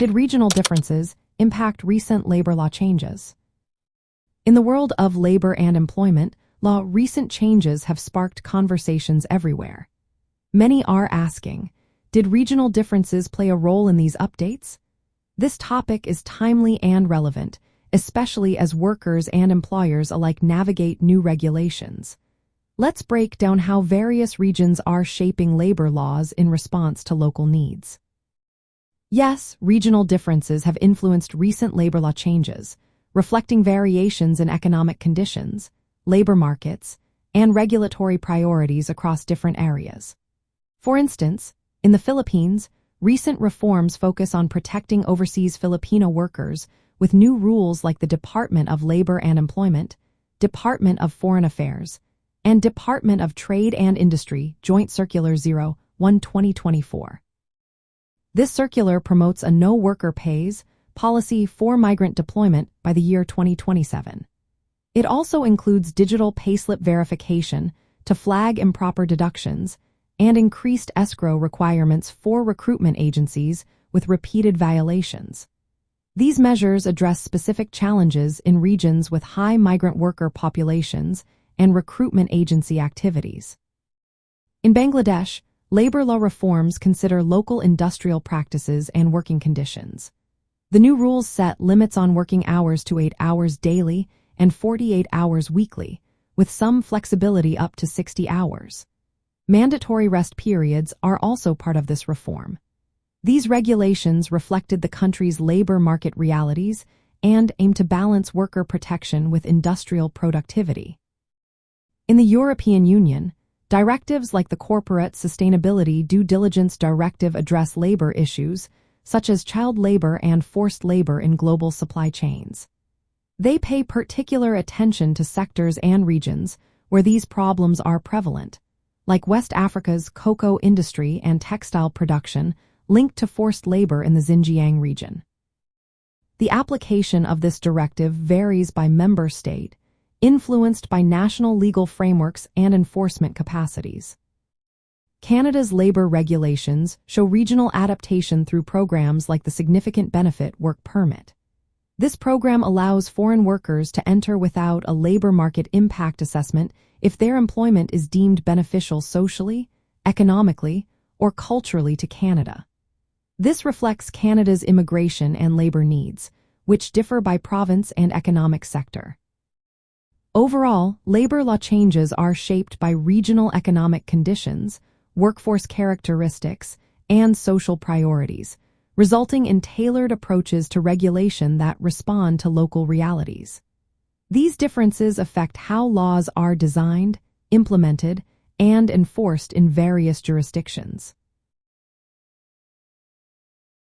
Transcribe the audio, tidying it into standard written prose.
Did regional differences impact recent labor law changes? In the world of labor and employment law, recent changes have sparked conversations everywhere. Many are asking, did regional differences play a role in these updates? This topic is timely and relevant, especially as workers and employers alike navigate new regulations. Let's break down how various regions are shaping labor laws in response to local needs. Yes, regional differences have influenced recent labor law changes, reflecting variations in economic conditions, labor markets, and regulatory priorities across different areas. For instance, in the Philippines, recent reforms focus on protecting overseas Filipino workers with new rules like the Department of Labor and Employment, Department of Foreign Affairs, and Department of Trade and Industry Joint Circular 01/2024. This circular promotes a no worker pays policy for migrant deployment by the year 2027. It also includes digital payslip verification to flag improper deductions and increased escrow requirements for recruitment agencies with repeated violations. These measures address specific challenges in regions with high migrant worker populations and recruitment agency activities. In Bangladesh, labor law reforms consider local industrial practices and working conditions. The new rules set limits on working hours to 8 hours daily and 48 hours weekly, with some flexibility up to 60 hours. Mandatory rest periods are also part of this reform. These regulations reflected the country's labor market realities and aim to balance worker protection with industrial productivity. In the European Union, directives like the Corporate Sustainability Due Diligence Directive address labor issues such as child labor and forced labor in global supply chains. They pay particular attention to sectors and regions where these problems are prevalent, like West Africa's cocoa industry and textile production linked to forced labor in the Xinjiang region. The application of this directive varies by member state, influenced by national legal frameworks and enforcement capacities. Canada's labor regulations show regional adaptation through programs like the Significant Benefit Work Permit. This program allows foreign workers to enter without a labor market impact assessment if their employment is deemed beneficial socially, economically, or culturally to Canada. This reflects Canada's immigration and labor needs, which differ by province and economic sector. Overall, labor law changes are shaped by regional economic conditions, workforce characteristics, and social priorities, resulting in tailored approaches to regulation that respond to local realities. These differences affect how laws are designed, implemented, and enforced in various jurisdictions.